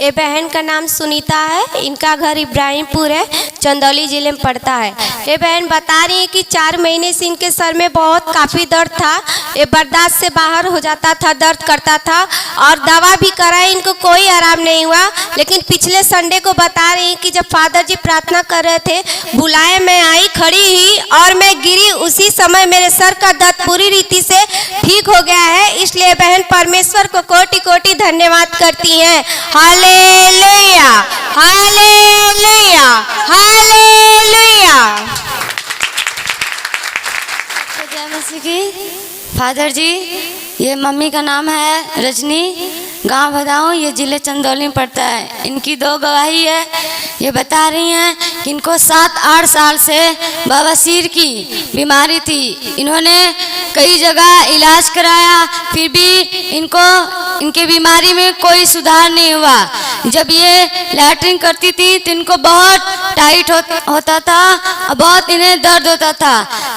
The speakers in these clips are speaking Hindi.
ये बहन का नाम सुनीता है, इनका घर इब्राहिमपुर है, चंदौली जिले में पड़ता है। ये बहन बता रही है कि 4 महीने से इनके सर में बहुत काफ़ी दर्द था, ये बर्दाश्त से बाहर हो जाता था, दर्द करता था और दवा भी कराई, इनको कोई आराम नहीं हुआ। लेकिन पिछले संडे को बता रही कि जब फादर जी प्रार्थना कर रहे थे, बुलाए, मैं आई, खड़ी ही और मैं गिरी, उसी समय मेरे सर का दर्द पूरी रीति से ठीक हो गया है। इसलिए बहन परमेश्वर को कोटि कोटि धन्यवाद करती हैं। Hallelujah, hallelujah, hallelujah. जय मसीह की। फादर जी, ये मम्मी का नाम है रजनी, गांव भदाऊं, ये जिले चंदौली में पड़ता है। इनकी 2 गवाही है। ये बता रही हैं कि इनको 7-8 साल से बवासीर की बीमारी थी। इन्होंने कई जगह इलाज कराया, फिर भी इनके बीमारी में कोई सुधार नहीं हुआ। जब ये लैट्रिन करती थी तो इनको बहुत टाइट होता था और बहुत इन्हें दर्द होता था।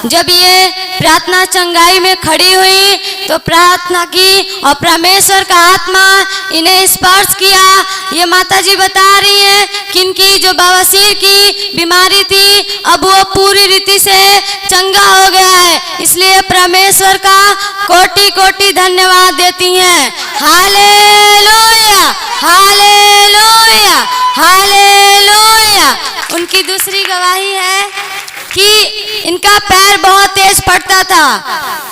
जब ये प्रार्थना चंगाई में खड़ी हुई तो प्रार्थना की और परमेश्वर का आत्मा इन्हें स्पर्श किया। ये माता जी बता रही हैं कि इनकी जो बवासीर की बीमारी थी अब वो पूरी रीति से चंगा हो गया है। इसलिए परमेश्वर का कोटि कोटि धन्यवाद देती हैं। Hallelujah, hallelujah, hallelujah. उनकी दूसरी गवाही है कि इनका पैर बहुत तेज फटता था,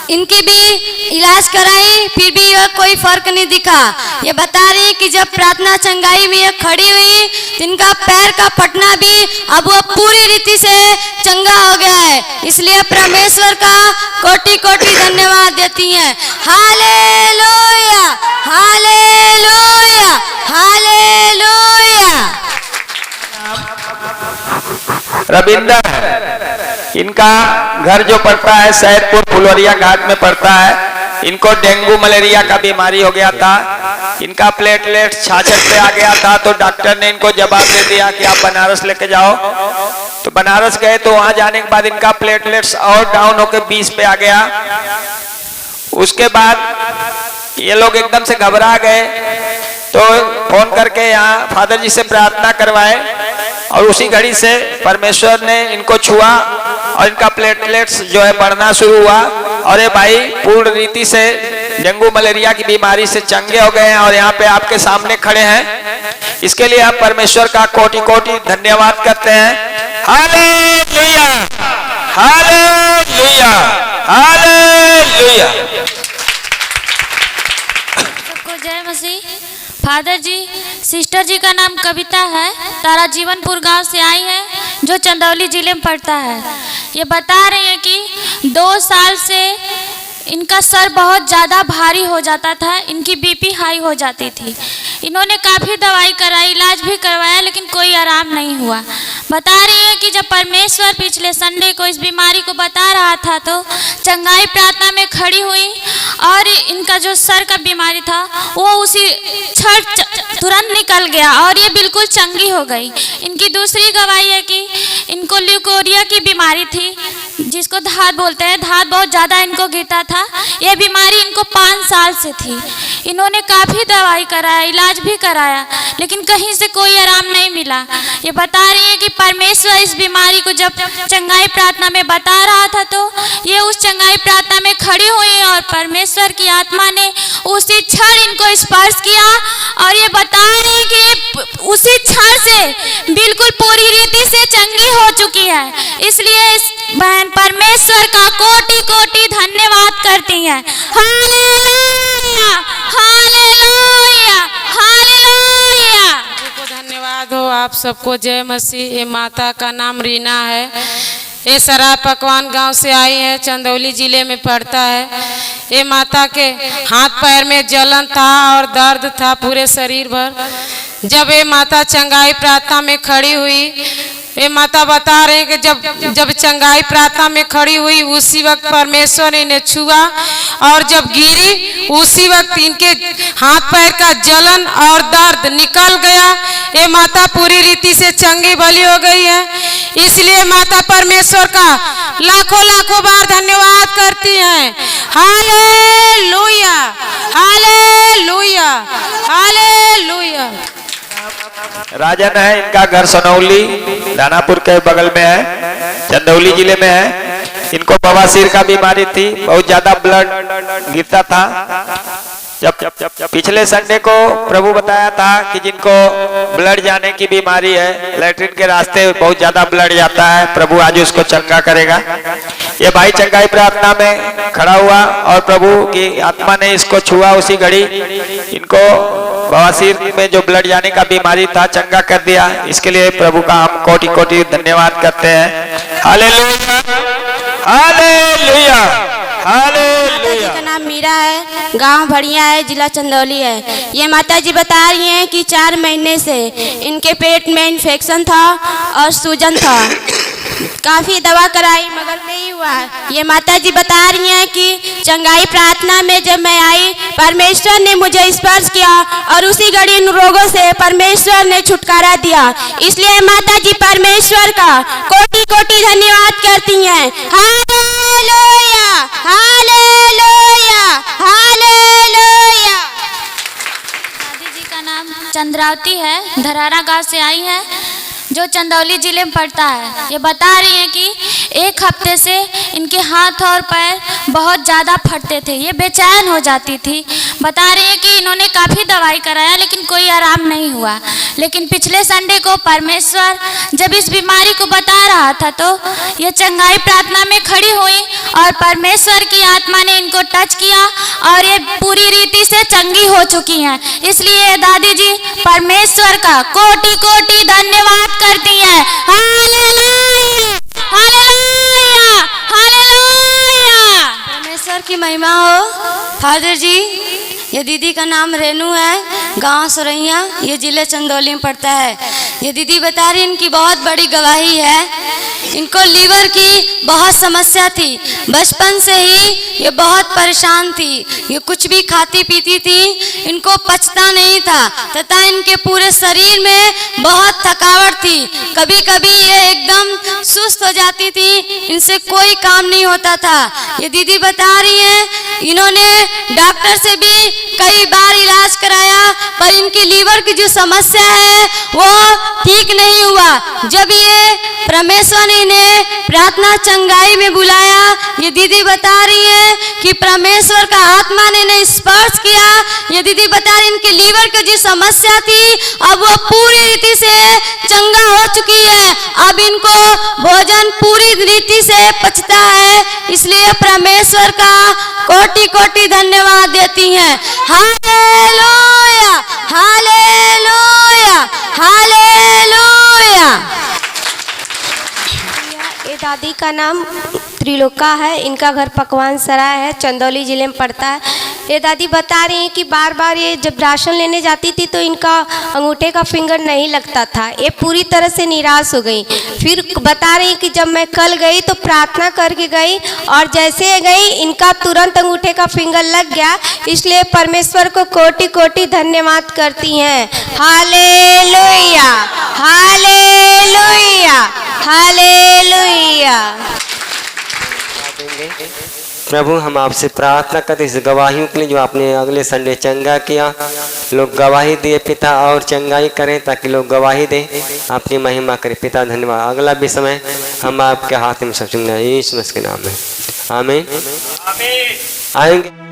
इनकी भी इलाज कराई, फिर भी यह कोई फर्क नहीं दिखा। ये बता रही कि जब प्रार्थना चंगाई में ये खड़ी हुई तो इनका पैर का फटना भी अब वो पूरी रीति से चंगा हो गया है। इसलिए परमेश्वर का कोटि कोटि धन्यवाद देती हैं। Hallelujah, hallelujah, hallelujah. रविंदर है, इनका घर जो पड़ता है सैदपुर फुलवरिया घाट में पड़ता है। इनको डेंगू मलेरिया का बीमारी हो गया था। इनका प्लेटलेट 66 पे आ गया था, तो डॉक्टर ने इनको जवाब दे दिया कि आप बनारस लेके जाओ। तो बनारस गए तो वहां जाने के बाद इनका प्लेटलेट्स और डाउन होकर 20 पे आ गया। उसके बाद ये लोग एकदम से घबरा गए, तो फोन करके यहाँ फादर जी से प्रार्थना करवाए और उसी घड़ी से परमेश्वर ने इनको छुआ और इनका प्लेटलेट्स जो है बढ़ना शुरू हुआ और ये भाई पूर्ण रीति से डेंगू मलेरिया की बीमारी से चंगे हो गए हैं और यहाँ पे आपके सामने खड़े हैं। इसके लिए आप परमेश्वर का कोटि कोटि धन्यवाद करते हैं। Hallelujah, hallelujah, hallelujah. सबको जय मसीह। फादर जी, सिस्टर जी का नाम कविता है, तारा जीवनपुर गांव से आई है, जो चंदौली जिले में पड़ता है। ये बता रही है कि 2 साल से इनका सर बहुत ज़्यादा भारी हो जाता था, इनकी बीपी हाई हो जाती थी। इन्होंने काफ़ी दवाई कराई, इलाज भी करवाया, लेकिन कोई आराम नहीं हुआ। बता रही है कि जब परमेश्वर पिछले संडे को इस बीमारी को बता रहा था तो चंगाई प्रार्थना में खड़ी हुई और इनका जो सर का बीमारी था वो उसी क्षण तुरंत निकल गया और ये बिल्कुल चंगी हो गई। इनकी दूसरी गवाही है कि इनको ल्यूकोरिया की बीमारी थी, जिसको धात बोलते हैं, धात बहुत ज़्यादा इनको गिरता था। ये बीमारी इनको 5 साल से थी। इन्होंने काफ़ी दवाई कराया, इलाज भी कराया, लेकिन कहीं से कोई आराम नहीं मिला। ये बता रही है कि परमेश्वर इस बीमारी को जब चंगाई प्रार्थना में बता रहा था तो ये उस चंगाई प्रार्थना में खड़ी हुई और परमेश्वर की आत्मा ने उसी क्षण इनको स्पर्श किया और ये बता रही है कि उसी क्षण से बिल्कुल पूरी रीति से चंगी हो चुकी है। इसलिए इस बहन परमेश्वर का कोटि कोटि धन्यवाद करती हैं। Hallelujah, hallelujah, hallelujah. धन्यवाद हो आप सबको। जय मसीह। ये माता का नाम रीना है, ये सराय पकवान गांव से आई है, चंदौली जिले में पड़ता है। ये माता के हाथ पैर में जलन था और दर्द था पूरे शरीर भर। जब ये माता चंगाई प्रार्थना में खड़ी हुई, ये माता बता रहे हैं कि जब चंगाई प्रार्थना में खड़ी हुई उसी वक्त परमेश्वर ने इन्हें छुआ और जब गिरी उसी वक्त इनके हाथ पैर का जलन और दर्द निकल गया। ये माता पूरी रीति से चंगी भली हो गई है। इसलिए माता परमेश्वर का लाखों लाखों बार धन्यवाद करती हैं। Hallelujah, hallelujah, hallelujah. राजन है, इनका घर सोनौली दानापुर के बगल में है, चंदौली जिले में है। इनको बवासीर का बीमारी थी, बहुत ज्यादा ब्लड गिरता था। जब पिछले संडे को प्रभु बताया था कि जिनको ब्लड जाने की बीमारी है, लैट्रिन के रास्ते बहुत ज्यादा ब्लड जाता है, प्रभु आज उसको चंगा करेगा। ये भाई चंगाई प्रार्थना में खड़ा हुआ और प्रभु की आत्मा ने इसको छुआ, उसी घड़ी इनको बवासीर में जो ब्लड जाने का बीमारी था चंगा कर दिया। इसके लिए प्रभु का हम कोटि कोटि धन्यवाद करते हैं। Hallelujah, hallelujah, hallelujah. का नाम मीरा है, गांव बढ़िया है, जिला चंदौली है। ये माता जी बता रही हैं कि 4 महीने से इनके पेट में इन्फेक्शन था और सूजन था। काफ़ी दवा कराई मगर नहीं हुआ। ये माता जी बता रही हैं कि चंगाई प्रार्थना में जब मैं आई, परमेश्वर ने मुझे स्पर्श किया और उसी घड़ी इन रोगों से परमेश्वर ने छुटकारा दिया। इसलिए माता जी परमेश्वर का कोटि कोटि धन्यवाद करती हैं। Hallelujah, hallelujah, hallelujah. दादी जी का नाम चंद्रावती है, धरारा गांव से आई है, जो चंदौली जिले में पड़ता है। ये बता रही हैं कि 1 हफ्ते से इनके हाथ और पैर बहुत ज़्यादा फटते थे, ये बेचैन हो जाती थी। बता रही हैं कि इन्होंने काफ़ी दवाई कराया लेकिन कोई आराम नहीं हुआ। लेकिन पिछले संडे को परमेश्वर जब इस बीमारी को बता रहा था तो ये चंगाई प्रार्थना में खड़ी हुई और परमेश्वर की आत्मा ने इनको टच किया और ये पूरी रीति से चंगी हो चुकी हैं। इसलिए दादी जी परमेश्वर का कोटि कोटि धन्यवाद करती हैं। Hallelujah, hallelujah, hallelujah. परमेश्वर की महिमा हो। फादर जी, ये दीदी का नाम रेनू है, गांव सुरैया, ये जिले चंदौली में पड़ता है। ये दीदी बता रही इनकी बहुत बड़ी गवाही है। इनको लीवर की बहुत समस्या थी, बचपन से ही ये बहुत परेशान थी। ये कुछ भी खाती पीती थी, इनको पचता नहीं था तथा इनके पूरे शरीर में बहुत थकावट थी। कभी कभी ये एकदम सुस्त हो जाती थी, इनसे कोई काम नहीं होता था। ये दीदी बता रही हैं इन्होंने डॉक्टर से भी कई बार इलाज कराया पर इनकी लीवर की जो समस्या है वो ठीक नहीं हुआ। जब ये परमेश्वर ने इन्हें प्रार्थना चंगाई में बुलाया, ये दीदी बता रही है कि परमेश्वर का आत्मा ने इन्हें स्पर्श किया। ये दीदी बता रही इनके लीवर की जो समस्या थी अब वो पूरी रीति से चंगा हो चुकी है। अब इनको भोजन पूरी रीति से पचता है। इसलिए परमेश्वर का कोटि कोटि धन्यवाद देती हैं। Hallelujah, hallelujah, hallelujah. ये दादी का नाम त्रिलोका है, इनका घर पकवान सराय है, चंदौली जिले में पड़ता है। ये दादी बता रही हैं कि बार बार ये जब राशन लेने जाती थी तो इनका अंगूठे का फिंगर नहीं लगता था। ये पूरी तरह से निराश हो गई। फिर बता रही कि जब मैं कल गई तो प्रार्थना करके गई और जैसे गई इनका तुरंत अंगूठे का फिंगर लग गया। इसलिए परमेश्वर को कोटि कोटि धन्यवाद करती हैं। Hallelujah, hallelujah, hallelujah. प्रभु, हम आपसे प्रार्थना करते इस गवाहियों के लिए जो आपने अगले संडे चंगा किया, लोग गवाही दिए पिता और चंगाई करें ताकि लोग गवाही दें, आपकी महिमा करें पिता। धन्यवाद। अगला भी समय हम आपके हाथ में सब चुनना है, यीशु मसीह के नाम में, आमीन। आएंगे।